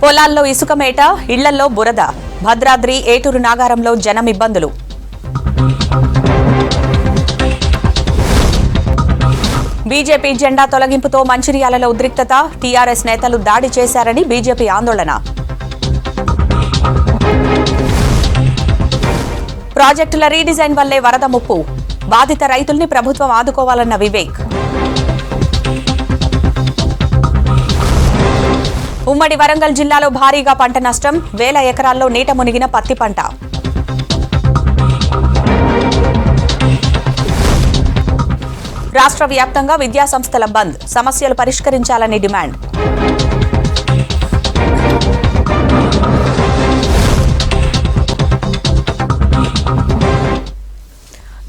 పొలాల్లో ఇసుక మేట, ఇళ్లలో బురద. భద్రాద్రి ఏటూరు నాగారంలో జనం ఇబ్బందులు. బీజేపీ జెండా తొలగింపుతో మంచిర్యాలలో ఉద్రిక్తత. టీఆర్ఎస్ నేతలు దాడి చేశారని బీజేపీ ఆందోళన. ప్రాజెక్టుల రీడిజైన్ వల్లే వరద ముప్పు. బాధిత రైతుల్ని ప్రభుత్వం ఆదుకోవాలన్న వివేక్. ఉమ్మడి వరంగల్ జిల్లాలో భారీగా పంట నష్టం. వేల ఎకరాల్లో నీట మునిగిన పత్తి పంట. రాష్ట్ర వ్యాప్తంగా విద్యాసంస్థల బంద్. సమస్యలు పరిష్కరించాలని డిమాండ్.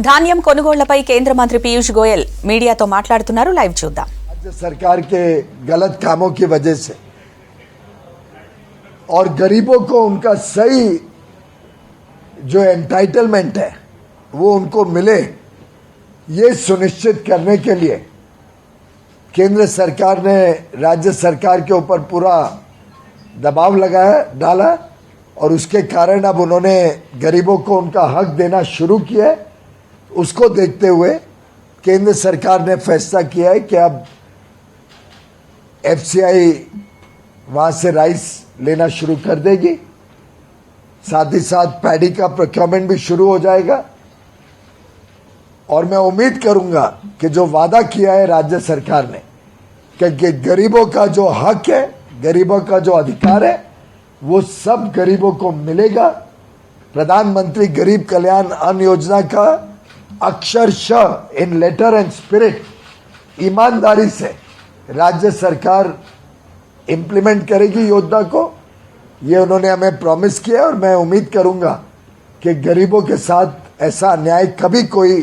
ధాన్యం కొనుగోళ్లపై కేంద్ర మంత్రి పీయూష్ గోయల్ మీడియాతో మాట్లాడుతున్నారు. లైవ్ చూద్దాం. राज्य सरकार के गलत कामों की वजह से और गरीबों को उनका सही जो एंटाइटलमेंट है वो उनको मिले, ये सुनिश्चित करने के लिए केंद्र सरकार ने राज्य सरकार के ऊपर पूरा दबाव लगाया डाला और उसके कारण अब उन्होंने गरीबों को उनका हक देना शुरू किया है। उसको देखते हुए केंद्र सरकार ने फैसला किया है कि अब एफसीआई वहां से राइस लेना शुरू कर देगी, साथ ही साथ पैडी का प्रोक्योरमेंट भी शुरू हो जाएगा। और मैं उम्मीद करूंगा कि जो वादा किया है राज्य सरकार ने कि गरीबों का जो हक है, गरीबों का जो अधिकार है, वो सब गरीबों को मिलेगा। प्रधानमंत्री गरीब कल्याण अन्न योजना का अक्षरशः इन लेटर एंड स्पिरिट ईमानदारी से राज्य सरकार इंप्लीमेंट करेगी योजना को। ये उन्होंने हमें प्रॉमिस किया और मैं उम्मीद करूंगा कि गरीबों के साथ ऐसा अन्याय कभी कोई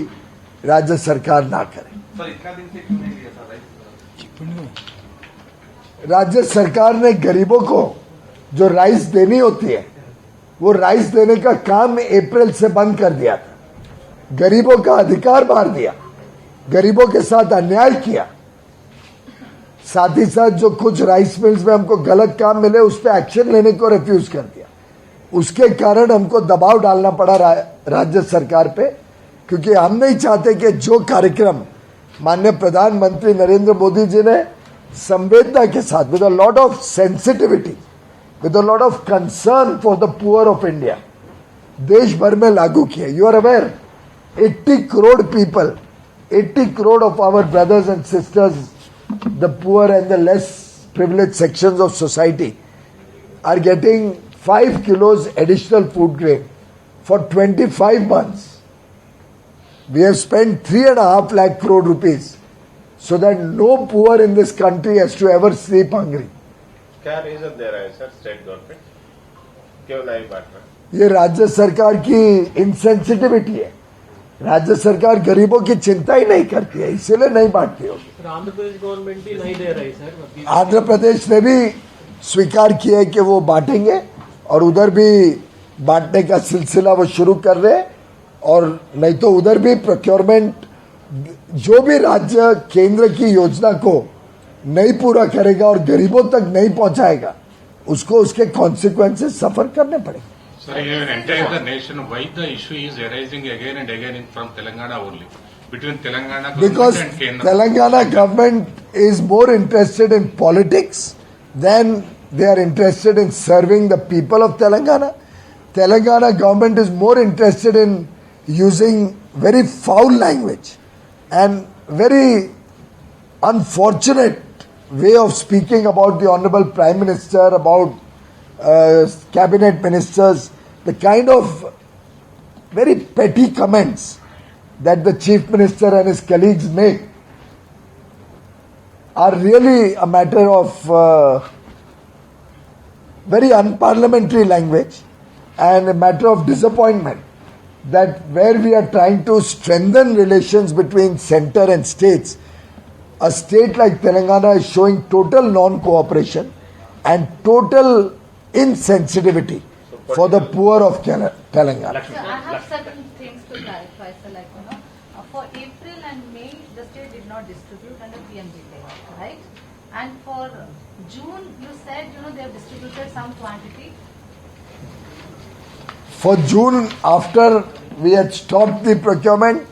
राज्य सरकार ना करे। सर, इतना दिन से क्यों नहीं दिया था राइस? राज्य सरकार ने गरीबों को जो राइस देनी होती है वो राइस देने का काम अप्रैल से बंद कर दिया था। गरीबों का अधिकार मार दिया, गरीबों के साथ अन्याय किया। साथ ही साथ जो कुछ राइस मिल्स में हमको गलत काम मिले उस पर एक्शन लेने को रिफ्यूज कर दिया। उसके कारण हमको दबाव डालना पड़ा राज्य सरकार पे, क्योंकि हम नहीं चाहते कि जो कार्यक्रम माननीय प्रधानमंत्री नरेंद्र मोदी जी ने संवेदना के साथ with a lot of sensitivity, with a lot of concern for the poor of India देश भर में लागू किए। You are aware 80 crore people, 80 crore of our brothers and sisters, the poor and the less privileged sections of society are getting 5 kilos additional food grain for 25 months. We have spent 3.5 lakh crore rupees so that no poor in this country has to ever sleep hungry. क्या reason दे रहा है sir state government, क्यों नहीं बांट रहा? ये राज्य सरकार की इनसेंसिटिविटी है। राज्य सरकार गरीबों की चिंता ही नहीं करती है, इसीलिए नहीं बांटती होगी। आंध्र प्रदेश गवर्नमेंट भी नहीं दे रही सर। आंध्र प्रदेश ने भी स्वीकार किया है कि वो बांटेंगे और उधर भी बांटने का सिलसिला वो शुरू कर रहे हैं। और नहीं तो उधर भी प्रोक्योरमेंट जो भी राज्य केंद्र की योजना को नहीं पूरा करेगा और गरीबों तक नहीं पहुंचाएगा उसको उसके कॉन्सिक्वेंसेस सफर करने पड़ेंगे। Sir, even entire the nation, why the issue is arising again and again from Telangana only? Between Telangana government Because and Kendra. Telangana government is more interested in politics than they are interested in serving the people of Telangana. Telangana government is more interested in using very foul language and very unfortunate way of speaking about the Honorable Prime Minister, about cabinet ministers, the kind of very petty comments that the chief minister and his colleagues make are really a matter of very unparliamentary language and a matter of disappointment that where we are trying to strengthen relations between center and states, a state like Telangana is showing total non-cooperation and total insensitivity for the poor of Telangana. So I have certain things to clarify. So like, for April and May, the state did not distribute under PMJ, right? And for June, you said, they have distributed some quantity. For June, after we had stopped the procurement,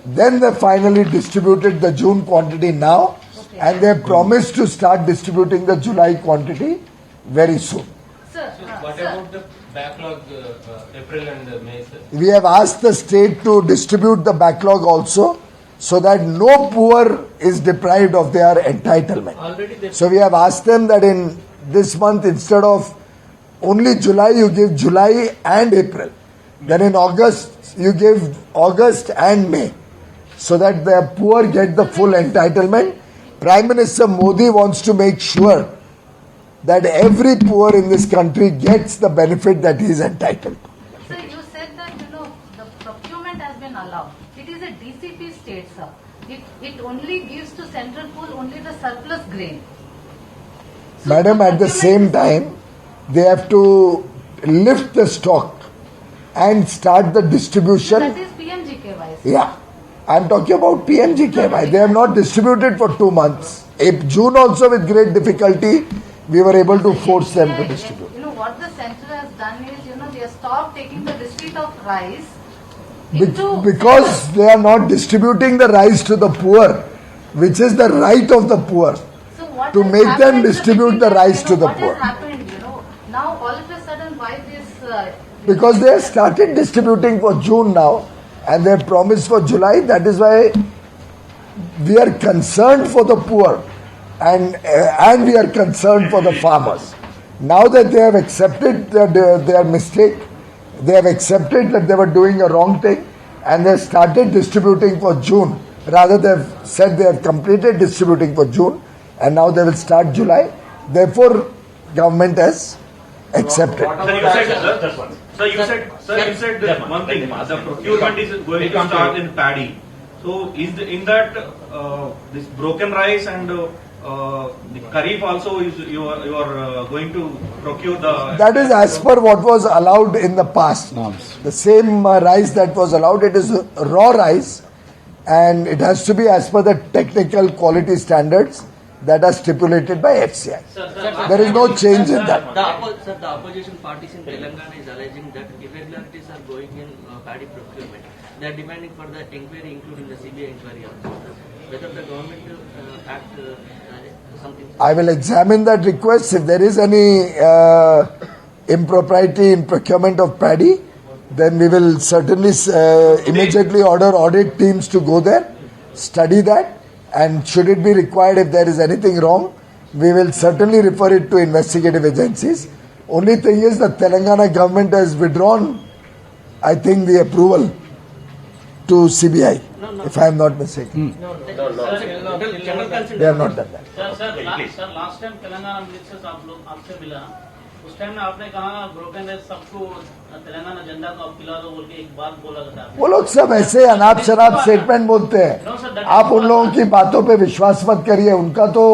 then they finally distributed the June quantity now, Okay. and they have promised to start distributing the July quantity very soon. Sir, What sir, about the backlog, April and May, sir? We have asked the state to distribute the backlog also, so that no poor is deprived of their entitlement. Already they So we have asked them that in this month, instead of only July, you give July and April. Then in August, you give August and May, so that the poor get the full entitlement. Prime Minister Modi wants to make sure that every poor in this country gets the benefit that he is entitled to. sir, you said that, the procurement has been allowed. It is a DCP state, sir. It only gives to central pool only the surplus grain. So Madam, at the procurement same is- time, they have to lift the stock and start the distribution. That is PMGKY. sir. Yeah, I'm talking about PMGKY. They have not distributed for 2 months. In June also, with great difficulty, we were able to force them to distribute. What the centre has done is, they have stopped taking the receipt of rice Because they are not distributing the rice to the poor, which is the right of the poor. So what to has make them happened distribute between the that, rice to the what poor. has happened, now all of a sudden why this... Because they have started distributing for June now, and they have promised for July. That is why we are concerned for the poor, and we are concerned for the farmers. Now that they have accepted their mistake, they have accepted that they were doing a wrong thing, and they started distributing for June. Rather, they have said they have completed distributing for June, and now they will start July. Therefore, government has accepted. Sir, you said that one thing. The procurement is going to start in paddy. So, in that this broken rice and the kharif also you are going to procure the. That is as per what was allowed in the past. The same rice that was allowed, it is raw rice, and it has to be as per the technical quality standards that are stipulated by FCI. There is no change in that. The opposition parties in Telangana is alleging that irregularities are going in paddy procurement. They are demanding for the inquiry, including the CBI inquiry also. Whether the government act something. I will examine that request. If there is any impropriety in procurement of paddy, then we will certainly immediately order audit teams to go there, study that, and should it be required, if there is anything wrong, we will certainly refer it to investigative agencies. Only thing is the Telangana government has withdrawn, I think, the approval to CBI, if I am not mistaken. They have not done that. Sir last time Telangana minister से आप लोग आपसे मिला, उस time में आपने कहा broken rice सबको तेलंगाना झंडा को आप खिला दो बोल के एक बात बोला था। वो लोग सब ऐसे अनाप शनाप स्टेटमेंट बोलते हैं। आप उन लोगों की बातों पे विश्वास मत करिए, उनका तो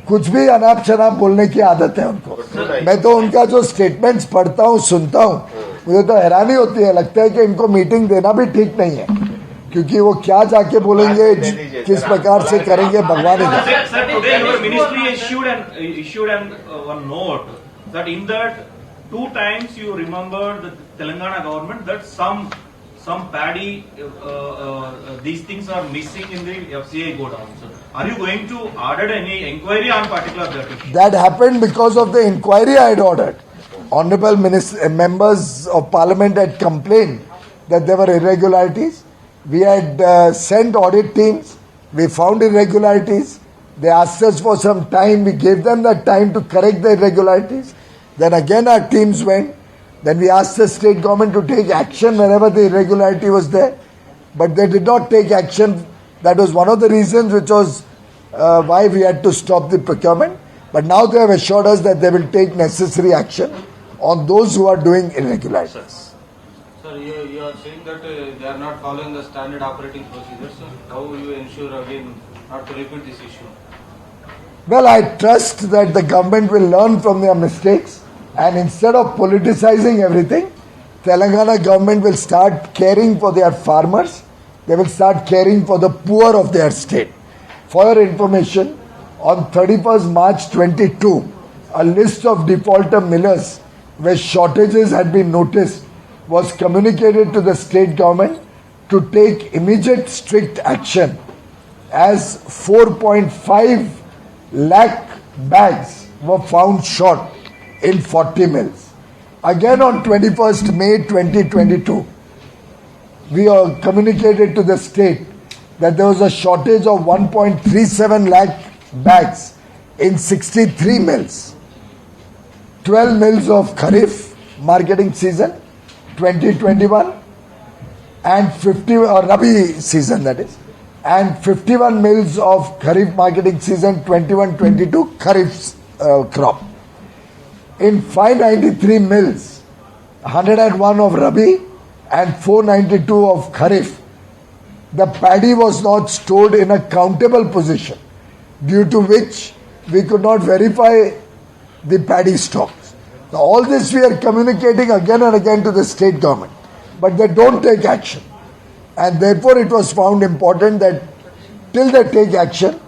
कुछ भी अनाप शनाप बोलने की आदत है उनको। मैं तो उनका जो स्टेटमेंट्स पढ़ता हूँ, सुनता हूँ, मुझे तो हैरानी होती है। लगता है कि इनको मीटिंग देना भी ठीक नहीं है, क्योंकि वो क्या जाके बोलेंगे, किस प्रकार से करेंगे, भगवान ही जाने। Sir, today your ministry issued one note that in that 2 times you remembered the Telangana government that some paddy these things are missing in the FCI godown. So are you going to order any inquiry on particular that issue? That happened because of the inquiry I had ordered. Honorable members of parliament had complained that there were irregularities. We had sent audit teams. We found irregularities. They asked us for some time. We gave them that time to correct the irregularities. Then again our teams went. Then we asked the state government to take action wherever the irregularity was there. But they did not take action. That was one of the reasons which was why we had to stop the procurement. But now they have assured us that they will take necessary action on those who are doing irregularities. Sir, you are saying that they are not following the standard operating procedures. So how will you ensure again not to repeat this issue? Well, I trust that the government will learn from their mistakes, and instead of politicizing everything, Telangana government will start caring for their farmers. They will start caring for the poor of their state. For your information, On 31st March 22, a list of defaulter millers where shortages had been noticed was communicated to the state government to take immediate strict action as 4.5 lakh bags were found short in 40 mills. Again on 21st May 2022, we are communicated to the state that there was a shortage of 1.37 lakh bags in 63 mills. 12 mills of Kharif marketing season 2021 and 50 or Rabi season, that is, and 51 mills of Kharif marketing season 21-22 Kharif crop. In 593 mills, 101 of Rabi and 492 of Kharif, the paddy was not stored in a countable position, due to which we could not verify the paddy stocks. Now, all this we are communicating again and again to the state government, but they don't take action. And therefore it was found important that till they take action,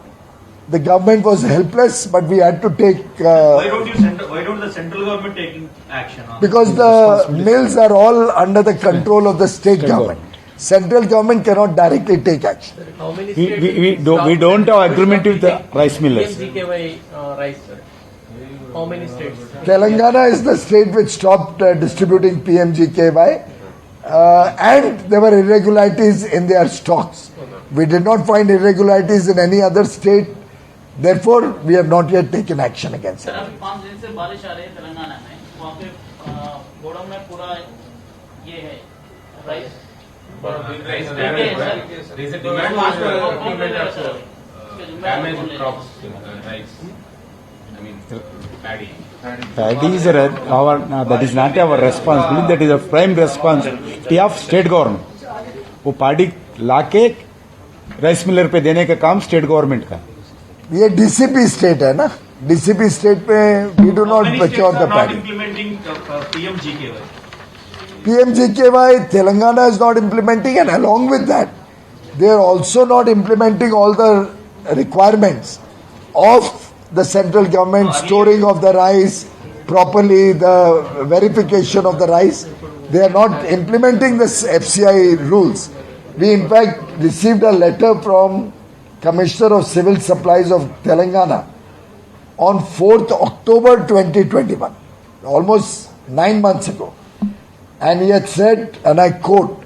the government was helpless, but we had to take... why don't the central government taking action? Because the mills are all under the control of the state government. Central government cannot directly take action. How many We don't have agreement with the rice millers. PMGKY rice, sir? How many states? Telangana is the state which stopped distributing PMGKY and there were irregularities in their stocks. We did not find irregularities in any other state. Therefore, we have not yet taken action against it. Sir अभी 5 दिन से बारिश आ रही है तेलंगाना में, वहाँ पे बोडो में पूरा ये है rice Damaged crops, rice. I mean, paddy. Paddy is that is not our responsibility. That is a prime responsibility of state government. वो paddy लाके राइस मिलर पे देने का काम स्टेट गवर्नमेंट का. ये डीसीपी स्टेट है ना, डीसीपी स्टेट पे we do not procure the paddy. PMGKY, Telangana is not implementing, and along with that, they are also not implementing all the requirements of the central government, storing of the rice properly, the verification of the rice. They are not implementing the FCI rules. We in fact received a letter from Commissioner of Civil Supplies of Telangana on 4th October 2021, almost 9 months ago. And he had said, and I quote,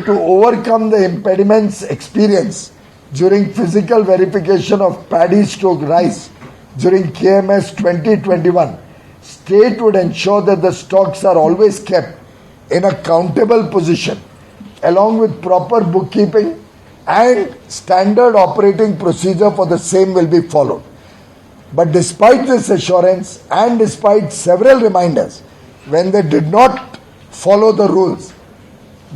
to overcome the impediments experienced during physical verification of paddy stroke rice during KMS 2021, state would ensure that the stocks are always kept in a countable position along with proper bookkeeping and standard operating procedure for the same will be followed. But despite this assurance and despite several reminders, when they did not follow the rules,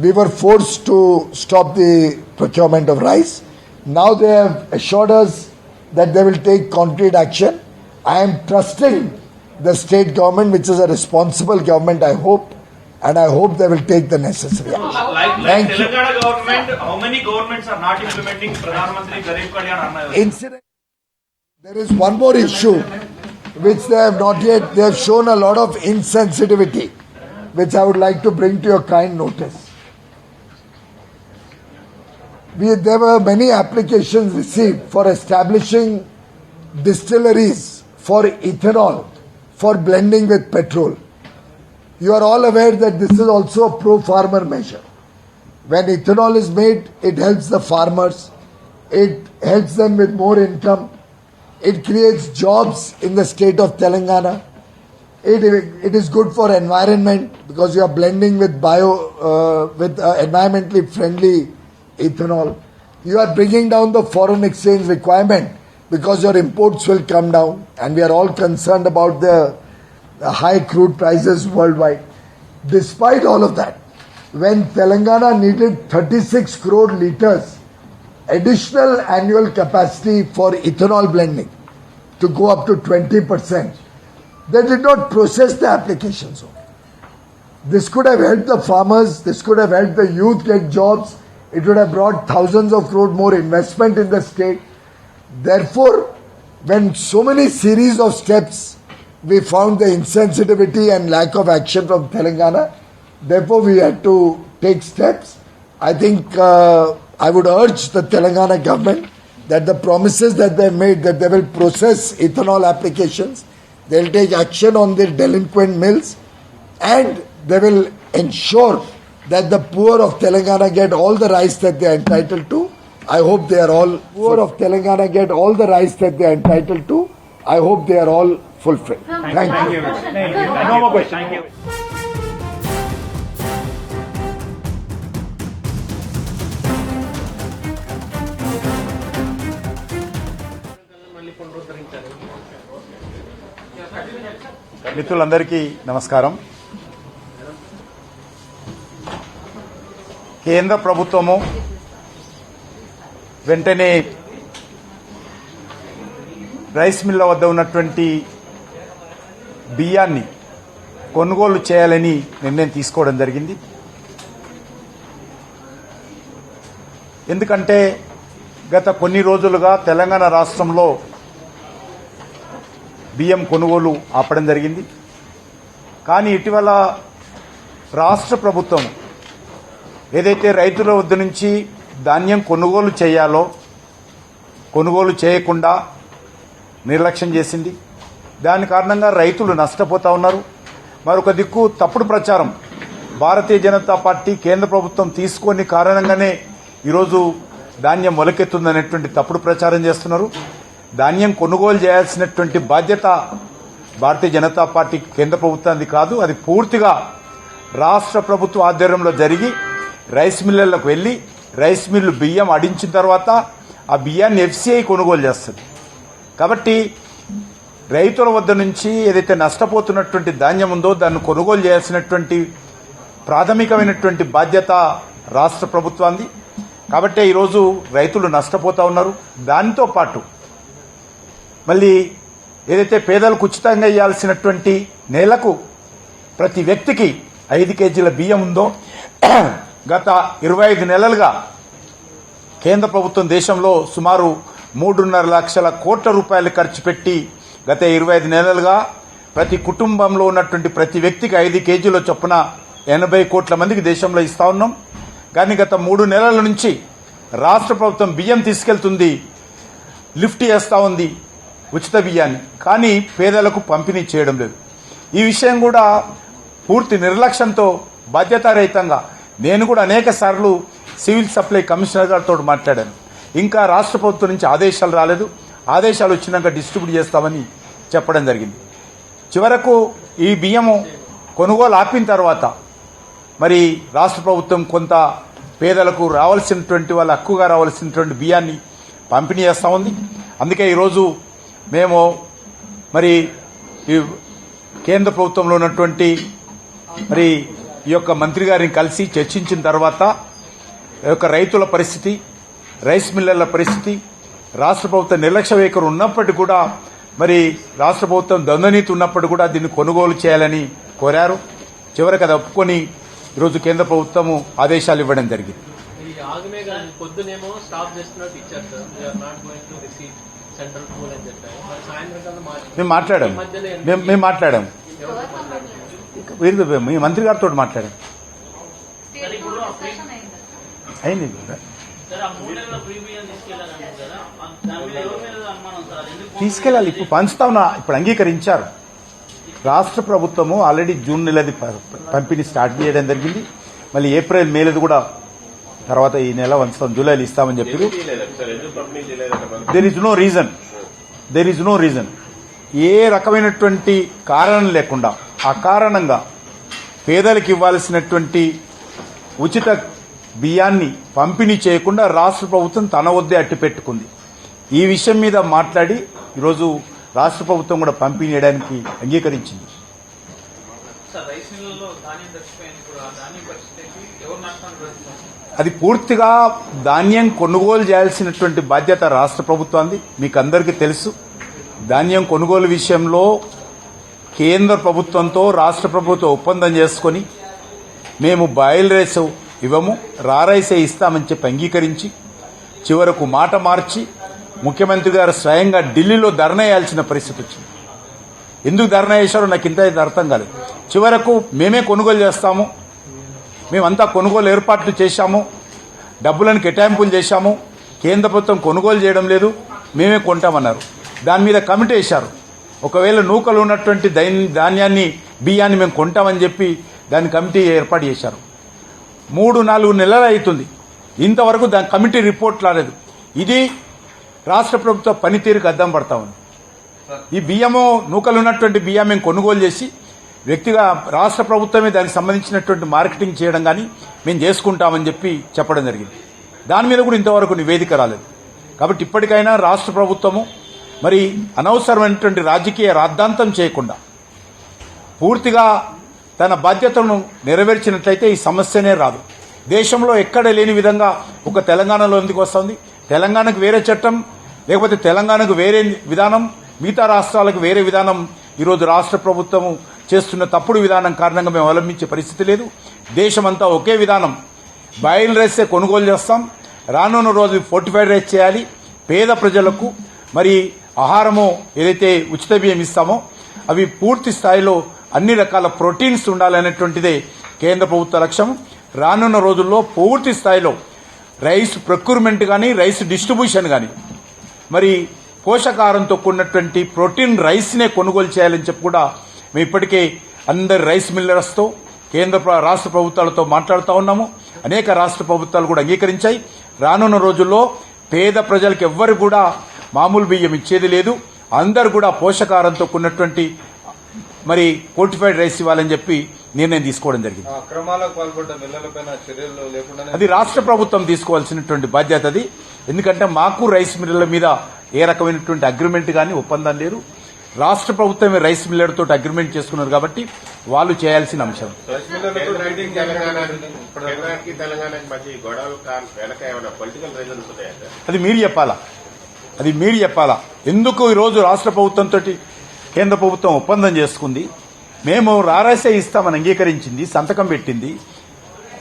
we were forced to stop the procurement of rice. Now they have assured us that they will take concrete action. I am trusting the state government, which is a responsible government, I hope, and I hope they will take the necessary action. Like Telangana government, how many governments are not implementing Pradhan Mantri Garib Kalyan Anna Yojana? Incident. There is one more issue which they have not yet, they have shown a lot of insensitivity, which I would like to bring to your kind notice. There were many applications received for establishing distilleries for ethanol for blending with petrol. You are all aware that this is also a pro-farmer measure. When ethanol is made, it helps the farmers, it helps them with more income, it creates jobs in the state of Telangana. It is good for environment because you are blending with environmentally friendly ethanol. You are bringing down the foreign exchange requirement because your imports will come down, and we are all concerned about the high crude prices worldwide. Despite all of that, when Telangana needed 36 crore litres additional annual capacity for ethanol blending to go up to 20%, they did not process the applications. This could have helped the farmers, this could have helped the youth get jobs, it would have brought thousands of crore more investment in the state. Therefore, when so many series of steps we found the insensitivity and lack of action from Telangana. Therefore, we had to take steps. I think I would urge the Telangana government that the promises that they made, that they will process ethanol applications, they will take action on their delinquent mills, and they will ensure that the poor of Telangana get all the rice that they are entitled to. I hope they are all poor of Telangana get all the rice that they are entitled to. I hope they are all fulfilled. Thank you. No more questions. Thank you. మిత్రులందరికీ నమస్కారం. కేంద్ర ప్రభుత్వము వెంటనే rice మిల్ల వద్ద ఉన్నటువంటి బియ్యాన్ని కొనుగోలు చేయాలని నిర్ణయం తీసుకోవడం జరిగింది. ఎందుకంటే గత కొన్ని రోజులుగా తెలంగాణ రాష్ట్రంలో బియ్యం కొనుగోలు ఆపడం జరిగింది. కానీ ఇటీవల రాష్ట్ర ప్రభుత్వం ఏదైతే రైతుల వద్ద నుంచి ధాన్యం కొనుగోలు చేయాలో కొనుగోలు చేయకుండా నిర్లక్ష్యం చేసింది. దాని కారణంగా రైతులు నష్టపోతా ఉన్నారు. మరొక దిక్కు తప్పుడు ప్రచారం భారతీయ జనతా పార్టీ కేంద్ర ప్రభుత్వం తీసుకొని కారణంగానే ఈరోజు ధాన్యం మొలకెత్తుందనేటువంటి తప్పుడు ప్రచారం చేస్తున్నారు. ధాన్యం కొనుగోలు చేయాల్సినటువంటి బాధ్యత భారతీయ జనతా పార్టీ కేంద్ర ప్రభుత్వానికి కాదు. అది పూర్తిగా రాష్ట్ర ప్రభుత్వ ఆధ్వర్యంలో జరిగి రైస్ మిల్లర్లకు వెళ్లి రైస్ మిల్లు బియ్యం అడించిన తర్వాత ఆ బియ్యాన్ని ఎఫ్సీఐ కొనుగోలు చేస్తుంది. కాబట్టి రైతుల వద్ద నుంచి ఏదైతే నష్టపోతున్నటువంటి ధాన్యం ఉందో దాన్ని కొనుగోలు చేయాల్సినటువంటి ప్రాథమికమైనటువంటి బాధ్యత రాష్ట్ర ప్రభుత్వానికి. కాబట్టి ఈరోజు రైతులు నష్టపోతా ఉన్నారు. దానితో పాటు మళ్ళీ ఏదైతే పేదలకు ఉచితంగా ఇవ్వాల్సినటువంటి నెలకు ప్రతి వ్యక్తికి 5 కేజీల బియ్యం ఉందో గత 25 నెలలుగా కేంద్ర ప్రభుత్వం దేశంలో సుమారు 3.5 లక్షల కోట్ల రూపాయలు ఖర్చు పెట్టి గత 25 నెలలుగా ప్రతి కుటుంబంలో ఉన్నటువంటి ప్రతి వ్యక్తికి 5 కేజీల చొప్పున 80 కోట్ల మందికి దేశంలో ఇస్తా ఉన్నాం. కానీ గత 3 నెలల నుంచి రాష్ట్ర ప్రభుత్వం బియ్యం తీసుకెళ్తుంది, లిఫ్ట్ చేస్తా ఉంది ఉచిత బియ్యాన్ని, కానీ పేదలకు పంపిణీ చేయడం లేదు. ఈ విషయం కూడా పూర్తి నిర్లక్ష్యంతో బాధ్యతారహితంగా నేను కూడా అనేక సార్లు సివిల్ సప్లై కమిషనర్ గారితో మాట్లాడాను. ఇంకా రాష్ట్ర ప్రభుత్వం నుంచి ఆదేశాలు రాలేదు. ఆదేశాలు వచ్చినాక డిస్ట్రిబ్యూట్ చేస్తామని చెప్పడం జరిగింది. చివరకు ఈ బియ్యము కొనుగోలు ఆపిన తర్వాత మరి రాష్ట్ర ప్రభుత్వం కొంత పేదలకు రావాల్సినటువంటి వాళ్ళ హక్కుగా రావాల్సినటువంటి బియ్యాన్ని పంపిణీ చేస్తా ఉంది. అందుకే ఈరోజు మేము మరి ఈ కేంద్ర ప్రభుత్వంలో ఉన్నటువంటి మరి ఈ యొక్క మంత్రి గారిని కలిసి చర్చించిన తర్వాత ఈ యొక్క రైతుల పరిస్థితి, రైస్ మిల్లర్ల పరిస్థితి, రాష్ట్ర ప్రభుత్వ నిర్లక్ష్య వైఖరి ఉన్నప్పటికీ కూడా మరి రాష్ట్ర ప్రభుత్వం ద్వంద్వనీతి ఉన్నప్పటికీ కూడా దీన్ని కొనుగోలు చేయాలని కోరారు. చివరికి అది ఒప్పుకొని ఈరోజు కేంద్ర ప్రభుత్వము ఆదేశాలు ఇవ్వడం జరిగింది. పొద్దునేమో స్టాప్ చేస్తున్నట్టు ఇచ్చారు sir. We're not going to receive central pool అని చెప్పారు. మరి సాయంత్రం మేము మాట్లాడాము మీ మంత్రి గారితో మాట్లాడాం. అయింది తీసుకెళ్ళాలి. ఇప్పుడు పంచుతా ఉన్నా, ఇప్పుడు అంగీకరించారు. రాష్ట్ర ప్రభుత్వము ఆల్రెడీ జూన్ నెలది పంపిణీ స్టార్ట్ చేయడం జరిగింది. మళ్ళీ ఏప్రిల్ మేలది కూడా తర్వాత ఈ నెల వంచుతాం, జూలైలో ఇస్తామని చెప్పారు. దెర్ ఈజ్ నో రీజన్ ఏ రకమైనటువంటి కారణం లేకుండా అకారణంగా పేదలకు ఇవ్వాల్సినటువంటి ఉచిత బియ్యాన్ని పంపిణీ చేయకుండా రాష్ట్ర ప్రభుత్వం తన వద్దే అట్టి పెట్టుకుంది. ఈ విషయం మీద మాట్లాడి ఈరోజు రాష్ట్ర ప్రభుత్వం కూడా పంపిణీ చేయడానికి అంగీకరించింది. అది పూర్తిగా ధాన్యం కొనుగోలు చేయాల్సినటువంటి బాధ్యత రాష్ట్ర ప్రభుత్వానికి. మీకు అందరికీ తెలుసు, ధాన్యం కొనుగోలు విషయంలో కేంద్ర ప్రభుత్వంతో రాష్ట్ర ప్రభుత్వం ఒప్పందం చేసుకుని మేము బాయిల్ రైస్ ఇవ్వము, రా రైసే ఇస్తామని చెప్పి అంగీకరించి చివరకు మాట మార్చి ముఖ్యమంత్రి గారు స్వయంగా ఢిల్లీలో ధర్నా చేయాల్సిన పరిస్థితి వచ్చింది. ఎందుకు ధర్నా చేశారో నాకు ఇంత అర్థం కాలేదు. చివరకు మేమే కొనుగోలు చేస్తాము, మేమంతా కొనుగోలు ఏర్పాట్లు చేశాము, డబ్బులను కేటాయింపులు చేశాము, కేంద్ర ప్రభుత్వం కొనుగోలు చేయడం లేదు, మేమే కొంటామన్నారు. దాని మీద కమిటీ వేశారు. ఒకవేళ నూకలు ఉన్నటువంటి ధాన్యాన్ని బియ్యాన్ని మేము కొంటామని చెప్పి దాని కమిటీ ఏర్పాటు చేశారు. 3-4 నెలలు అవుతుంది, ఇంతవరకు దాని కమిటీ రిపోర్ట్ రాలేదు. ఇది రాష్ట్ర ప్రభుత్వ పనితీరుకు అద్దం పడతా ఉంది. ఈ బియ్యము నూకలు ఉన్నటువంటి బియ్యం మేము కొనుగోలు చేసి వ్యక్తిగా రాష్ట్ర ప్రభుత్వమే దానికి సంబంధించినటువంటి మార్కెటింగ్ చేయడం కానీ మేము చేసుకుంటామని చెప్పి చెప్పడం జరిగింది. దాని మీద కూడా ఇంతవరకు నివేదిక రాలేదు. కాబట్టి ఇప్పటికైనా రాష్ట్ర ప్రభుత్వము మరి అనవసరమైనటువంటి రాజకీయ రాద్ధాంతం చేయకుండా పూర్తిగా తన బాధ్యతలను నెరవేర్చినట్లయితే ఈ సమస్యనే రాదు. దేశంలో ఎక్కడ లేని విధంగా ఒక తెలంగాణలో ఎందుకు వస్తుంది? తెలంగాణకు వేరే చట్టం, లేకపోతే తెలంగాణకు వేరే విధానం, మిగతా రాష్ట్రాలకు వేరే విధానం. ఈరోజు రాష్ట్ర ప్రభుత్వము చేస్తున్న తప్పుడు విధానం కారణంగా మేము అవలంబించే పరిస్థితి లేదు. దేశమంతా ఒకే విధానం. బాయిల్ రైసే కొనుగోలు చేస్తాం. రానున్న రోజు ఫోర్టిఫైడ్ రైస్ చేయాలి. పేద ప్రజలకు మరి ఆహారము ఏదైతే ఉచిత బియ్యం ఇస్తామో అవి పూర్తి స్థాయిలో అన్ని రకాల ప్రోటీన్స్ ఉండాలనేటువంటిదే కేంద్ర ప్రభుత్వ లక్ష్యం. రానున్న రోజుల్లో పూర్తి స్థాయిలో రైస్ ప్రొక్యూర్మెంట్ కానీ రైస్ డిస్ట్రిబ్యూషన్ కానీ మరి పోషకాహారంతో కూడినటువంటి ప్రోటీన్ రైస్నే కొనుగోలు చేయాలని చెప్పి కూడా మేము ఇప్పటికే అందరి రైస్ మిల్లర్స్తో రాష్ట్ర ప్రభుత్వాలతో మాట్లాడుతూ ఉన్నాము. అనేక రాష్ట్ర ప్రభుత్వాలు కూడా అంగీకరించాయి. రానున్న రోజుల్లో పేద ప్రజలకు ఎవ్వరు కూడా మామూలు బియ్యం ఇచ్చేది లేదు. అందరు కూడా పోషకాహారంతో కూడినటువంటి మరి ఫోర్టిఫైడ్ రైస్ ఇవ్వాలని చెప్పి నిర్ణయం తీసుకోవడం జరిగింది. అక్రమాలకు పాల్పడ్డ మిల్లర్లపైన చర్యలు లేకుండా అది రాష్ట్ర ప్రభుత్వం తీసుకోవాల్సినటువంటి బాధ్యత అది. ఎందుకంటే మాకు రైస్ మిల్లర్ల మీద ఏ రకమైనటువంటి అగ్రిమెంట్ కానీ ఒప్పందం లేదు. రాష్ట్ర ప్రభుత్వమే రైస్ మిల్లర్ తోటి అగ్రిమెంట్ చేసుకున్నారు కాబట్టి వాళ్ళు చేయాల్సిన అంశం. అది మీరు చెప్పాలా ఎందుకు ఈరోజు రాష్ట్ర ప్రభుత్వంతో కేంద్ర ప్రభుత్వం ఒప్పందం చేసుకుంది. మేము రారైసే ఇస్తామని అంగీకరించింది, సంతకం పెట్టింది.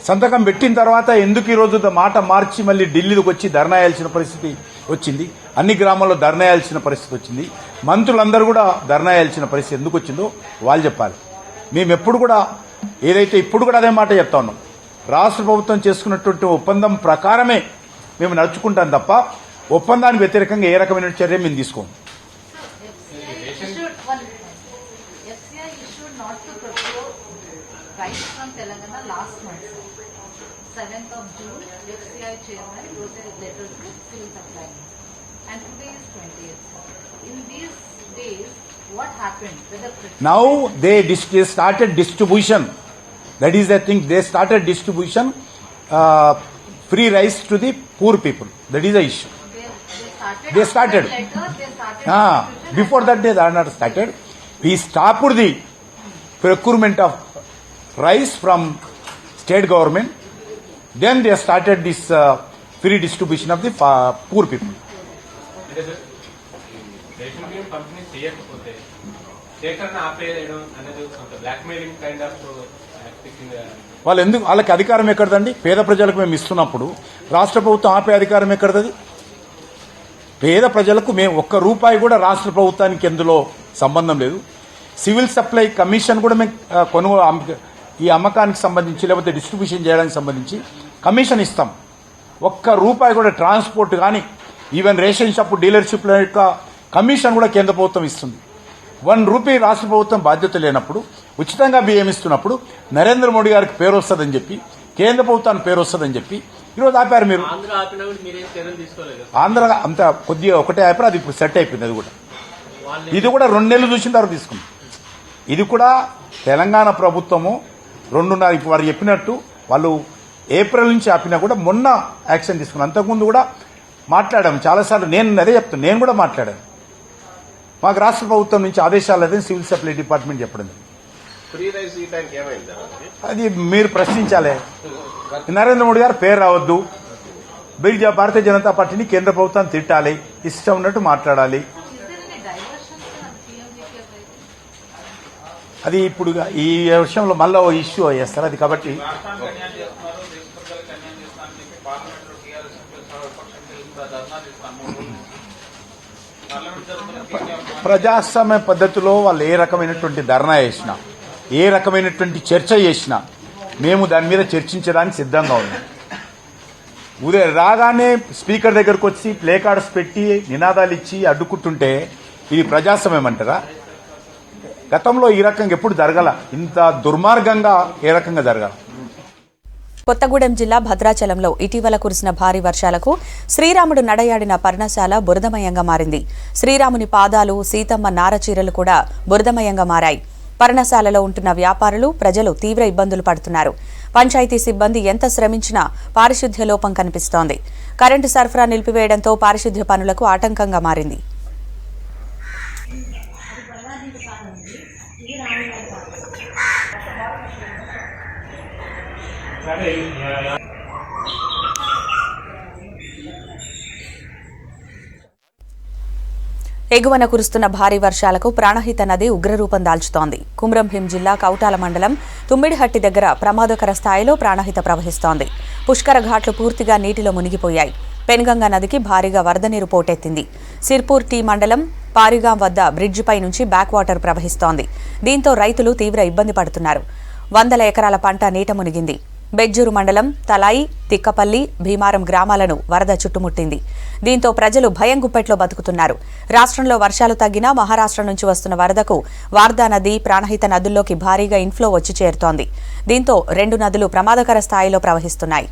సంతకం పెట్టిన తర్వాత ఎందుకు ఈరోజు మాట మార్చి మళ్ళీ ఢిల్లీకి వచ్చి ధర్నా చేయాల్సిన పరిస్థితి వచ్చింది? అన్ని గ్రామాల్లో ధర్నా చేయాల్సిన పరిస్థితి వచ్చింది. మంత్రులందరూ కూడా ధర్నా చేయాల్సిన పరిస్థితి ఎందుకు వచ్చిందో వాళ్ళు చెప్పాలి. మేము ఎప్పుడు కూడా ఏదైతే ఇప్పుడు కూడా అదే మాట చెప్తా ఉన్నాం. రాష్ట్ర ప్రభుత్వం చేసుకున్నటువంటి ఒప్పందం ప్రకారమే మేము నడుచుకుంటాం తప్ప ఒప్పందానికి వ్యతిరేకంగా ఏ రకమైన చర్య మేము తీసుకోము. Rice from Telangana last month, 7th of June, FCI chairman wrote a letter to civil supply, and today is 20th. In these days, what happened? Now they started distribution. That is the thing. They started distribution, free rice to the poor people. That is the issue. They started. Before that they are not started. We stopped the procurement of rice from state government. Then they started this free distribution of the poor people. Ration బియ్యం పంపిణీ చేయకపోతే సేకరణ ఆపేయడం అనేది blackmailing kind of వాళ్ళు ఎందుకు? వాళ్ళకి అధికారం ఎక్కడదండి? పేద ప్రజలకు మేము ఇస్తున్నప్పుడు రాష్ట్ర ప్రభుత్వం ఆపే అధికారం ఎక్కడది? పేద ప్రజలకు మేము ఒక్క రూపాయి కూడా రాష్ట్ర ప్రభుత్వానికి ఎందులో సంబంధం లేదు. సివిల్ సప్లై కమిషన్ కూడా మేము ఈ అమ్మకానికి సంబంధించి లేకపోతే డిస్ట్రిబ్యూషన్ చేయడానికి సంబంధించి కమిషన్ ఇస్తాం. ఒక్క రూపాయి కూడా ట్రాన్స్పోర్ట్ కానీ ఈవెన్ రేషన్ షాప్ డీలర్షిప్ల యొక్క కమిషన్ కూడా కేంద్ర ప్రభుత్వం ఇస్తుంది. 1 రూపాయి రాష్ట్ర ప్రభుత్వం బాధ్యత లేనప్పుడు ఉచితంగా బియ్యం ఇస్తున్నప్పుడు నరేంద్ర మోడీ గారికి పేరు వస్తుందని చెప్పి కేంద్ర ప్రభుత్వానికి పేరు వస్తుందని చెప్పి ఈరోజు ఆపారు. మీరు ఆంధ్ర అంత కొద్దిగా ఒకటే ఆపారు, అది ఇప్పుడు సెట్ అయిపోయింది. అది కూడా ఇది కూడా 2 నెలలు చూసిన తర్వాత తీసుకుంది. ఇది కూడా తెలంగాణ ప్రభుత్వము 2.5 ఇప్పుడు వారు చెప్పినట్టు వాళ్ళు ఏప్రిల్ నుంచి ఆపినా కూడా మొన్న యాక్షన్ తీసుకున్నాం. అంతకుముందు కూడా మాట్లాడాము చాలాసార్లు. నేను అదే చెప్తాను, నేను కూడా మాట్లాడాను. మాకు రాష్ట్ర ప్రభుత్వం నుంచి ఆదేశాలు అదే సివిల్ సప్లై డిపార్ట్మెంట్ చెప్పడం. అది మీరు ప్రశ్నించాలి. నరేంద్ర మోడీ గారు పేరు రావద్దు. భారతీయ జనతా పార్టీని కేంద్ర ప్రభుత్వాన్ని తిట్టాలి, ఇష్టం ఉన్నట్టు మాట్లాడాలి. అది ఇప్పుడు ఈ విషయంలో మళ్ళీ ఇష్యూ చేస్తారు. అది కాబట్టి ప్రజాస్వామ్య పద్ధతిలో వాళ్ళు ఏ రకమైనటువంటి ధర్నా చేసినా, ఏ రకమైనటువంటి చర్చ చేసినా మేము దాని మీద చర్చించడానికి సిద్ధంగా ఉన్నాం. ఉదయం రాగానే స్పీకర్ దగ్గరకు వచ్చి ప్లే కార్డ్స్ పెట్టి నినాదాలు ఇచ్చి అడ్డుకుంటుంటే ఇది ప్రజాస్వామ్యం అంటారా? గతంలో ఈ రకంగా ఎప్పుడు జరగల, ఇంత దుర్మార్గంగా ఏ రకంగా జరగల. కొత్తగూడెం జిల్లా భద్రాచలంలో ఇటీవల కురిసిన భారీ వర్షాలకు శ్రీరాముడు నడయాడిన పర్ణశాల బురదమయంగా మారింది. శ్రీరాముని పాదాలు, సీతమ్మ నారచీరలు కూడా బురదమయంగా మారాయి. పర్ణశాలలో ఉంటున్న వ్యాపారులు, ప్రజలు తీవ్ర ఇబ్బందులు పడుతున్నారు. పంచాయతీ సిబ్బంది ఎంత శ్రమించినా పారిశుద్ధ్య లోపం కనిపిస్తోంది. కరెంటు సరఫరా నిలిపివేయడంతో పారిశుద్ధ్య పనులకు ఆటంకంగా మారింది. ఎగువన కురుస్తున్న భారీ వర్షాలకు ప్రాణహిత నది ఉగ్రరూపం దాల్చుతోంది. కుమ్రంభీం జిల్లా కౌటాల మండలం తుమ్మిడిహట్టి దగ్గర ప్రమాదకర స్థాయిలో ప్రాణహిత ప్రవహిస్తోంది. పుష్కర ఘాట్లు పూర్తిగా నీటిలో మునిగిపోయాయి. పెన్గంగా నదికి భారీగా వరద నీరు పోటెత్తింది. సిర్పూర్ టీ మండలం పారిగాం వద్ద బ్రిడ్జిపై నుంచి బ్యాక్ వాటర్ ప్రవహిస్తోంది. దీంతో రైతులు తీవ్ర ఇబ్బంది పడుతున్నారు. 100 ఎకరాల పంట నీట మునిగింది. బెజ్జూరు మండలం తలాయి, తిక్కపల్లి, భీమారం గ్రామాలను వరద చుట్టుముట్టింది. దీంతో ప్రజలు భయం గుప్పెట్లో బతుకుతున్నారు. రాష్ట్రంలో వర్షాలు తగ్గినా మహారాష్ట్ర నుంచి వస్తున్న వరదకు వార్దా నది, ప్రాణహిత నదుల్లోకి భారీగా ఇన్ఫ్లో వచ్చి చేరుతోంది. దీంతో 2 నదులు ప్రమాదకర స్థాయిలో ప్రవహిస్తున్నాయి.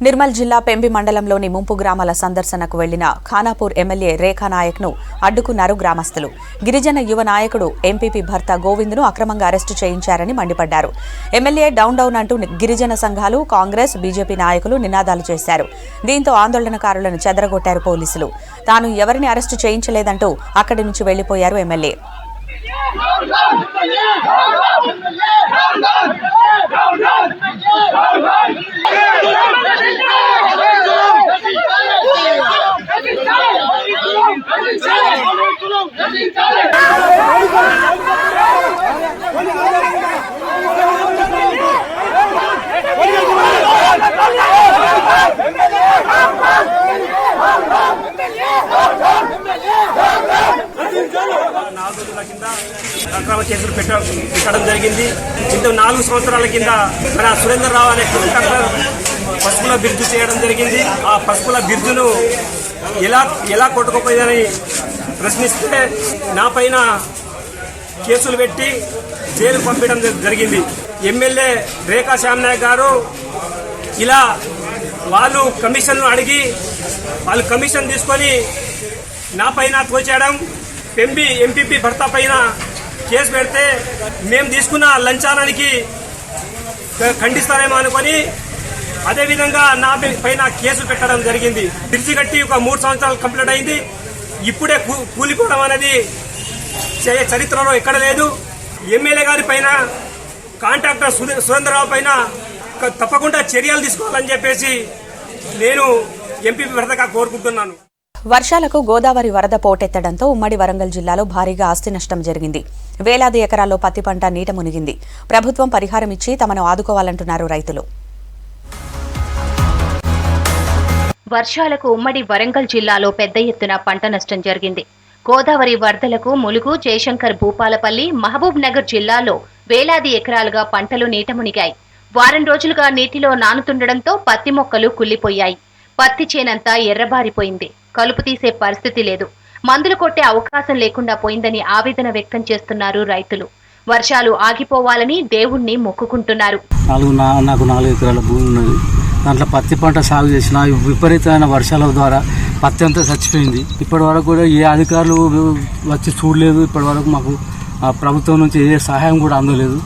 నిర్మల్ జిల్లా పెంబి మండలంలోని ముంపు గ్రామాల సందర్శనకు వెళ్లిన ఖానాపూర్ ఎమ్మెల్యే రేఖా నాయక్ను అడ్డుకున్నారు గ్రామస్తులు. గిరిజన యువ నాయకుడు ఎంపీపీ భర్త గోవింద్ను అక్రమంగా అరెస్టు చేయించారని మండిపడ్డారు. ఎమ్మెల్యే డౌన్ డౌన్ అంటూ గిరిజన సంఘాలు, కాంగ్రెస్, బీజేపీ నాయకులు నినాదాలు చేశారు. దీంతో ఆందోళనకారులను చెదరగొట్టారు పోలీసులు. తాను ఎవరిని అరెస్టు చేయించలేదంటూ అక్కడి నుంచి వెళ్లిపోయారు ఎమ్మెల్యే. అక్రమ కేసులు పెట్టడం జరిగింది. ఇంత 4 సంవత్సరాల కింద మన సురేంద్రరావు అనే కాంట్రాక్టర్ పసుపుల బిర్జు చేయడం జరిగింది. ఆ పసుపుల బిర్జును ఎలా కొట్టుకుపోయిందని ప్రశ్నిస్తే నా పైన కేసులు పెట్టి జైలు పంపించడం జరిగింది. ఎమ్మెల్యే రేఖా శ్యామనాయక్ గారు ఇలా వాళ్ళు కమిషన్ను అడిగి వాళ్ళు కమిషన్ తీసుకొని నా పైన తోచేయడం, పెంబి ఎంపీపీ భర్త పైన కేసు పెడితే మేము తీసుకున్న లంచానానికి ఖండిస్తారేమో అనుకొని అదేవిధంగా నా పైన కేసు పెట్టడం జరిగింది. బ్రిడ్జి కట్టి ఒక 3 సంవత్సరాలు కంప్లీట్ అయింది. ఇప్పుడే కూలిపోవడం అనేది చరిత్రలో ఎక్కడ లేదు. ఎమ్మెల్యే గారి పైన, కాంట్రాక్టర్ సురేంద్రరావు పైన తప్పకుండా చర్యలు తీసుకోవాలని చెప్పేసి నేను ఎంపీ భర్తగా కోరుకుంటున్నాను. వర్షాలకు గోదావరి వరద పోటెత్తడంతో ఉమ్మడి వరంగల్ జిల్లాలో భారీగా ఆస్తి నష్టం జరిగింది. వేలాది ఎకరాల్లో పత్తి పంట నీట మునిగింది. ప్రభుత్వం పరిహారం ఇచ్చి తమను ఆదుకోవాలంటున్నారు రైతులు. వర్షాలకు ఉమ్మడి వరంగల్ జిల్లాలో పెద్ద ఎత్తున పంట నష్టం జరిగింది. గోదావరి వరదలకు ములుగు, జయశంకర్, భూపాలపల్లి, మహబూబ్ నగర్ జిల్లాలో వేలాది ఎకరాలుగా పంటలు నీట మునిగాయి. వారం రోజులుగా నీటిలో నానుతుండడంతో పత్తి మొక్కలు కుళ్లిపోయాయి. పత్తి చేనంతా ఎర్రబారిపోయింది. కలుపు తీసే పరిస్థితి లేదు. మందులు కొట్టే అవకాశం లేకుండా పోయిందని ఆవేదన వ్యక్తం చేస్తున్నారు రైతులు. వర్షాలు ఆగిపోవాలని దేవుణ్ణి మొక్కుకుంటున్నారు. నాకు 4 ఎకరాల భూమి ఉన్నది. దాంట్లో పత్తి పంట సాగు చేసిన విపరీతమైన వర్షాల ద్వారా పత్తి అంతా చచ్చిపోయింది. ఇప్పటి వరకు కూడా ఏ అధికారులు వచ్చి చూడలేదు. ఇప్పటి వరకు మాకు ప్రభుత్వం నుంచి ఏ సహాయం కూడా అందలేదు.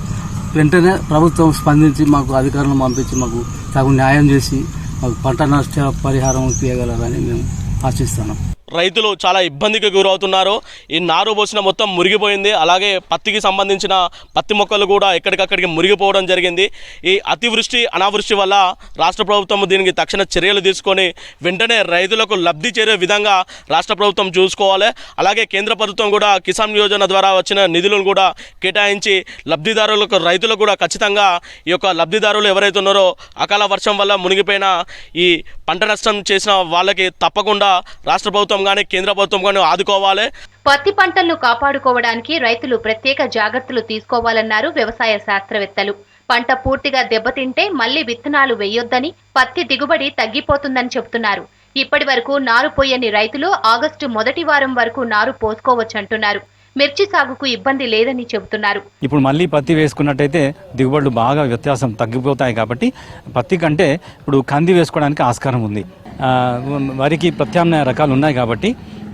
వెంటనే ప్రభుత్వం స్పందించి మాకు అధికారులను పంపించి మాకు తగు న్యాయం చేసి మాకు పంట నష్ట పరిహారం తీయగలరని మేము ఆశిస్తున్నాం. రైతులు చాలా ఇబ్బందికి గురవుతున్నారు. ఈ నారు పోసిన మొత్తం మురిగిపోయింది. అలాగే పత్తికి సంబంధించిన పత్తి మొక్కలు కూడా ఎక్కడికక్కడికి మురిగిపోవడం జరిగింది. ఈ అతివృష్టి అనావృష్టి వల్ల రాష్ట్ర ప్రభుత్వం దీనికి తక్షణ చర్యలు తీసుకొని వెంటనే రైతులకు లబ్ధి చేరే విధంగా రాష్ట్ర ప్రభుత్వం చూసుకోవాలి. అలాగే కేంద్ర ప్రభుత్వం కూడా కిసాన్ యోజన ద్వారా వచ్చిన నిధులను కూడా కేటాయించి లబ్ధిదారులకు రైతులకు కూడా ఖచ్చితంగా ఈ యొక్క లబ్ధిదారులు ఎవరైతే ఉన్నారో అకాల వర్షం వల్ల మునిగిపోయిన ఈ పంట నష్టం చేసిన వాళ్ళకి తప్పకుండా రాష్ట్ర ప్రభుత్వం కానీ కేంద్ర ప్రభుత్వం కానీ ఆదుకోవాలి. పత్తి పంటలను కాపాడుకోవడానికి రైతులు ప్రత్యేక జాగ్రత్తలు తీసుకోవాలన్నారు వ్యవసాయ శాస్త్రవేత్తలు. పంట పూర్తిగా దెబ్బతింటే మళ్లీ విత్తనాలు వేయొద్దని, పత్తి దిగుబడి తగ్గిపోతుందని చెబుతున్నారు. ఇప్పటి వరకు నారు పోయని రైతులు ఆగస్టు మొదటి వారం వరకు నారు పోసుకోవచ్చంటున్నారు. మిర్చి సాగుకు ఇబ్బంది లేదని చెబుతున్నారు. ఇప్పుడు మళ్ళీ పత్తి వేసుకున్నట్టయితే దిగుబడులు బాగా వ్యత్యాసం తగ్గిపోతాయి. కాబట్టి పత్తి కంటే ఇప్పుడు కంది వేసుకోవడానికి ఆస్కారం ఉంది. వరికి ప్రత్యామ్నాయ రకాలు ఉన్నాయి కాబట్టి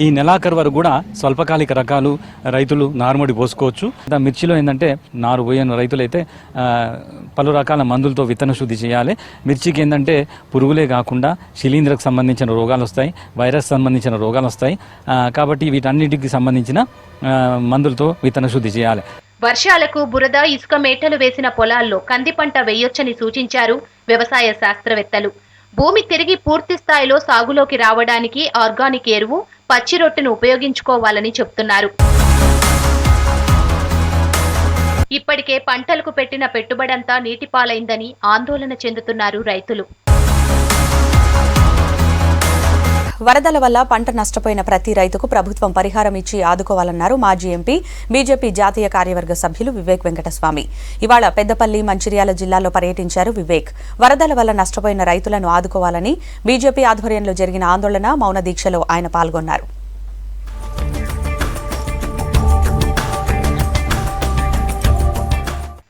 ఈ నెలాఖరు వరకు కూడా స్వల్పకాలిక రకాలు రైతులు నారుమడి పోసుకోవచ్చు. మిర్చిలో ఏంటంటే నారు పోయని రైతులైతే పలు రకాల మందులతో విత్తన శుద్ధి చేయాలి. మిర్చికి ఏంటంటే పురుగులే కాకుండా శిలీంధ్రకు సంబంధించిన రోగాలు వస్తాయి, వైరస్ సంబంధించిన రోగాలు వస్తాయి. కాబట్టి వీటన్నిటికి సంబంధించిన మందులతో విత్తన శుద్ధి చేయాలి. వర్షాలకు బురద, ఇసుక మేటలు వేసిన పొలాల్లో కంది పంట వేయొచ్చని సూచించారు వ్యవసాయ శాస్త్రవేత్తలు. భూమి తిరిగి పూర్తి స్థాయిలో సాగులోకి రావడానికి ఆర్గానిక్ ఎరువు, పచ్చి రొట్టెను ఉపయోగించుకోవాలని చెబుతున్నారు. ఇప్పటికే పంటలకు పెట్టిన పెట్టుబడంతా నీటిపాలైందని ఆందోళన చెందుతున్నారు రైతులు. వరదల వల్ల పంట నష్టపోయిన ప్రతి రైతుకు ప్రభుత్వం పరిహారం ఇచ్చి ఆదుకోవాలన్నారు మాజీ ఎంపీ, బీజేపీ జాతీయ కార్యవర్గ సభ్యులు వివేక్ వెంకటస్వామి. ఇవాళ పెద్దపల్లి, మంచిర్యాల జిల్లాల్లో పర్యటించారు వివేక్. వరదల వల్ల నష్టపోయిన రైతులను ఆదుకోవాలని బీజేపీ ఆధ్వర్యంలో జరిగిన ఆందోళన, మౌన దీక్షలో ఆయన పాల్గొన్నారు.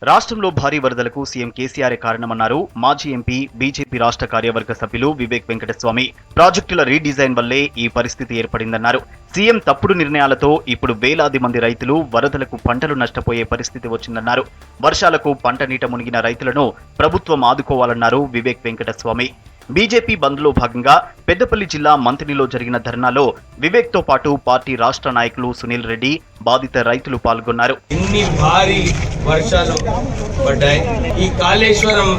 రాష్ట్రంలో భారీ వరదలకు సీఎం కేసీఆర్ కారణమన్నారు మాజీ ఎంపీ, బీజేపీ రాష్ట్ర కార్యవర్గ సభ్యులు వివేక్ వెంకటస్వామి. ప్రాజెక్టుల రీడిజైన్ వల్లే ఈ పరిస్థితి ఏర్పడిందన్నారు. సీఎం తప్పుడు నిర్ణయాలతో ఇప్పుడు వేలాది మంది రైతులు వరదలకు పంటలు నష్టపోయే పరిస్థితి వచ్చిందన్నారు. వర్షాలకు పంట నీట మునిగిన రైతులను ప్రభుత్వం ఆదుకోవాలన్నారు వివేక్ వెంకటస్వామి. బీజేపీ బంద్లో భాగంగా పెద్దపల్లి జిల్లా మంత్రిలో జరిగిన ధర్నాలో వివేక్ తో పాటు పార్టీ రాష్ట్ర నాయకులు సునీల్ రెడ్డి, బాధిత రైతులు పాల్గొన్నారు. ఇన్ని భారీ వర్షాలు పడ్డాయి. ఈ కాళేశ్వరం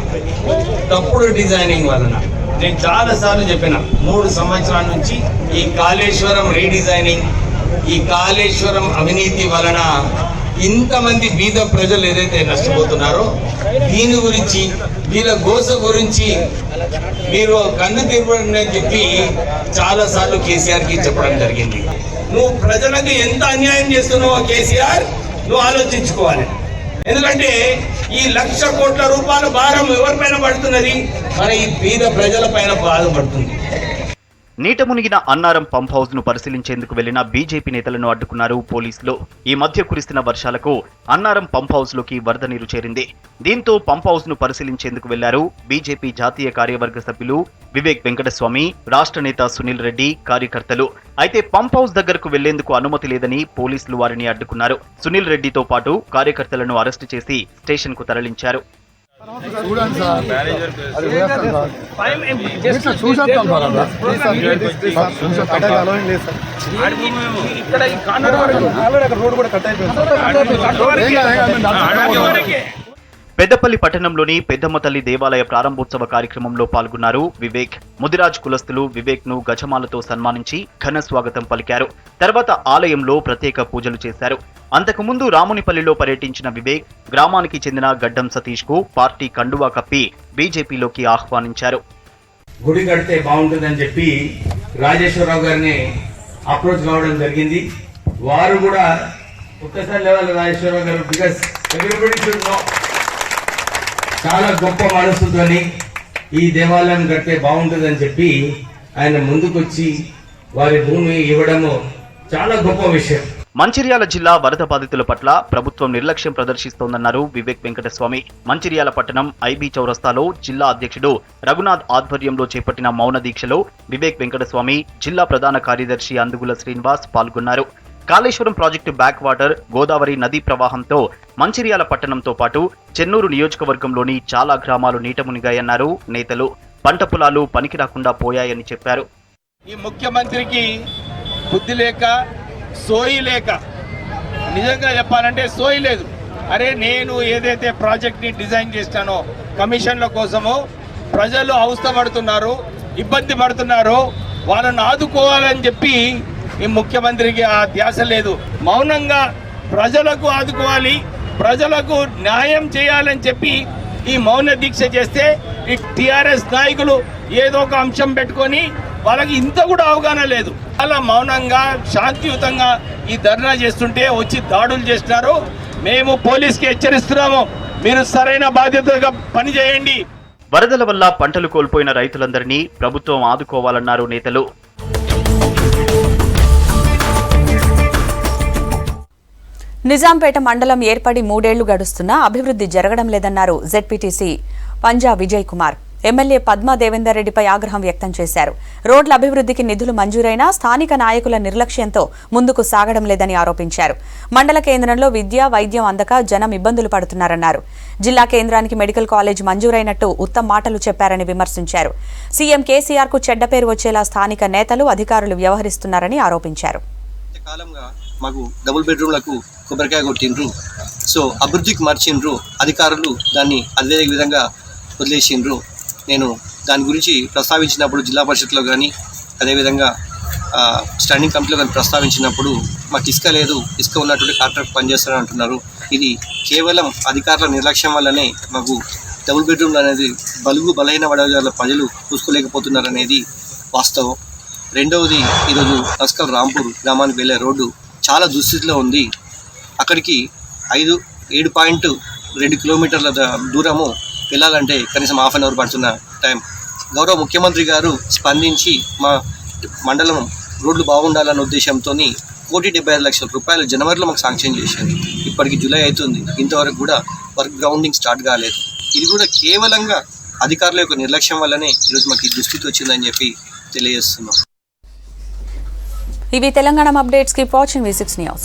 తప్పుడు డిజైనింగ్ వలన నేను చాలా సార్లు చెప్పిన 3 సంవత్సరాల నుంచి ఈ కాళేశ్వరం రీడిజైనింగ్, ఈ కాళేశ్వరం అవినీతి వలన ఇంతమంది బీద ప్రజలు ఏదైతే నష్టపోతున్నారో దీని గురించి, వీళ్ళ గోస గురించి మీరు కన్ను తీర్పండి అని చెప్పి చాలా సార్లు కేసీఆర్ కి చెప్పడం జరిగింది. నువ్వు ప్రజలకు ఎంత అన్యాయం చేస్తున్నావో కేసీఆర్ నువ్వు ఆలోచించుకోవాలి. ఎందుకంటే ఈ 1,00,000 కోట్ల రూపాయల భారం ఎవరిపైన పడుతున్నది? మన ఈ బీద ప్రజల పైన బాధపడుతుంది. నీట మునిగిన అన్నారం పంప్ హౌస్ ను పరిశీలించేందుకు వెళ్లిన బీజేపీ నేతలను అడ్డుకున్నారు పోలీసులు. ఈ మధ్య కురిసిన వర్షాలకు అన్నారం పంప్ హౌస్ లోకి వరద నీరు చేరింది. దీంతో పంప్ హౌస్ ను పరిశీలించేందుకు వెళ్లారు బీజేపీ జాతీయ కార్యవర్గ సభ్యులు వివేక్ వెంకటస్వామి, రాష్ట్ర నేత సునీల్ రెడ్డి, కార్యకర్తలు. అయితే పంప్ హౌస్ దగ్గరకు వెళ్లేందుకు అనుమతి లేదని పోలీసులు వారిని అడ్డుకున్నారు. సునీల్ రెడ్డితో పాటు కార్యకర్తలను అరెస్టు చేసి స్టేషన్ కు తరలించారు. చూడండి సార్, అది వేస్తాం సార్, చూసేస్తాం సార్. పెద్దపల్లి పట్టణంలోని పెద్దమ్మ తల్లి దేవాలయ ప్రారంభోత్సవ కార్యక్రమంలో పాల్గొన్నారు వివేక్. ముదిరాజ్ కులస్తులు వివేక్ ను గజమాలతో సన్మానించి ఘన స్వాగతం పలికారు. తర్వాత ఆలయంలో ప్రత్యేక పూజలు చేశారు. అంతకుముందు రామునిపల్లిలో పర్యటించిన వివేక్ గ్రామానికి చెందిన గడ్డం సతీష్ కు పార్టీ కండువా కప్పి బీజేపీలోకి ఆహ్వానించారు. గుడి కడితే బాగుంటుందని చెప్పి రాజేశ్వరరావు గారిని అప్రోచ్ కావడం జరిగింది. వారు కూడా ఒక్కసారి లెవెల్ రాజేశ్వరరావు గారు, బికాస్ ఎవ్రీబడీ షుడ్ నో, చాలా గొప్ప మనసుతోని ఈ దేవాలయం కడితే బాగుంటుందని చెప్పి ఆయన ముందుకొచ్చి వారి భూమి ఇవ్వడము చాలా గొప్ప విషయం. మంచిర్యాల జిల్లా వరద బాధితుల పట్ల ప్రభుత్వం నిర్లక్ష్యం ప్రదర్శిస్తోందన్నారు వివేక్ వెంకటస్వామి. మంచిర్యాల పట్టణం ఐబీ చౌరస్తాలో జిల్లా అధ్యక్షుడు రఘునాథ్ ఆధ్వర్యంలో చేపట్టిన మౌన దీక్షలో వివేక్ వెంకటస్వామి, జిల్లా ప్రధాన కార్యదర్శి అందుగుల శ్రీనివాస్ పాల్గొన్నారు. Kaleshwaram project back water Godavari నదీ ప్రవాహంతో మంచిర్యాల పట్టణంతో పాటు చెన్నూరు నియోజకవర్గంలోని చాలా గ్రామాలు నీట మునిగాయన్నారు నేతలు. పంట పొలాలు పనికి రాకుండా పోయాయని చెప్పారు. ఈ ముఖ్యమంత్రికి బుద్ధి లేక సోయి లేక, నిజంగా చెప్పాలంటే సోయి లేదు. అరే నేను ఏదైతే ప్రాజెక్ట్ని డిజైన్ చేస్తానో కమిషన్ల కోసమో ప్రజలు అవస్థపడుతున్నారు, ఇబ్బంది పడుతున్నారు, వాళ్ళని ఆదుకోవాలని చెప్పి ఈ ముఖ్యమంత్రికి ఆ ధ్యాస లేదు. మౌనంగా ప్రజలకు ఆదుకోవాలి, ప్రజలకు న్యాయం చేయాలని చెప్పి ఈ మౌన దీక్ష చేస్తే ఈ టీఆర్ఎస్ నాయకులు ఏదో ఒక అంశం పెట్టుకొని వాళ్ళకి ఇంత కూడా అవగాహన లేదు. అలా మౌనంగా శాంతియుతంగా ఈ ధర్నా చేస్తుంటే వచ్చి దాడులు చేస్తున్నారు. మేము పోలీస్కి హెచ్చరిస్తున్నాము, మీరు సరైన బాధ్యతగా పనిచేయండి. వరదల వల్ల పంటలు కోల్పోయిన రైతులందరినీ ప్రభుత్వం ఆదుకోవాలన్నారు నేతలు. నిజాంపేట మండలం ఏర్పడి 3 ఏళ్లు గడుస్తున్నా అభివృద్ధి జరగడం లేదన్నారు జెడ్పీటీసీ పంజా విజయ్ కుమార్. ఎమ్మెల్యే పద్మ దేవేందర్ రెడ్డిపై ఆగ్రహం వ్యక్తం చేశారు. రోడ్ల అభివృద్ధికి నిధులు మంజూరైనా స్థానిక నాయకుల నిర్లక్ష్యంతో ముందుకు సాగడం లేదని ఆరోపించారు. మండల కేంద్రంలో విద్య, వైద్యం అందక జనం ఇబ్బందులు పడుతున్నారన్నారు. జిల్లా కేంద్రానికి మెడికల్ కాలేజ్ మంజూరైనట్టు ఉత్తమ మాటలు చెప్పారని విమర్శించారు. సీఎం కేసీఆర్ కు చెడ్డ పేరు వచ్చేలా స్థానిక నేతలు, అధికారులు వ్యవహరిస్తున్నారని ఆరోపించారు. మాకు డబుల్ బెడ్రూమ్లకు కొబ్బరికాయ కొట్టిండ్రు, సో అభివృద్ధికి మార్చిండ్రు, అధికారులు దాన్ని అదే విధంగా వదిలేసిండ్రు. నేను దాని గురించి ప్రస్తావించినప్పుడు జిల్లా పరిషత్లో కానీ అదేవిధంగా స్టాండింగ్ కమిటీలో కానీ ప్రస్తావించినప్పుడు మాకు ఇసుక లేదు, ఇసుక ఉన్నటువంటి కాంట్రాక్ట్ పనిచేస్తారని అంటున్నారు. ఇది కేవలం అధికారుల నిర్లక్ష్యం వల్లనే మాకు డబుల్ బెడ్రూమ్లు అనేది బలహీన వర్గాల ప్రజలు చూసుకోలేకపోతున్నారు అనేది వాస్తవం. రెండవది, ఈరోజు నస్కల్ రాంపూర్ గ్రామానికి వెళ్ళే రోడ్డు చాలా దుస్థితిలో ఉంది. అక్కడికి 7.2 కిలోమీటర్ల దూరము వెళ్ళాలంటే కనీసం హాఫ్ అన్ అవర్ పడుతున్న టైం. గౌరవ ముఖ్యమంత్రి గారు స్పందించి మా మండలం రోడ్లు బాగుండాలన్న ఉద్దేశంతో 1,75,00,000 రూపాయలు జనవరిలో మాకు శాంక్షన్ చేశారు. ఇప్పటికి జూలై అవుతుంది, ఇంతవరకు కూడా వర్క్ గ్రౌండింగ్ స్టార్ట్ కాలేదు. ఇది కూడా కేవలంగా అధికారుల యొక్క నిర్లక్ష్యం వల్లనే ఈరోజు మాకు ఈ దుస్థితి వచ్చిందని చెప్పి తెలియజేస్తున్నాం. ఇవి Telangana updates. Keep watching V6 news.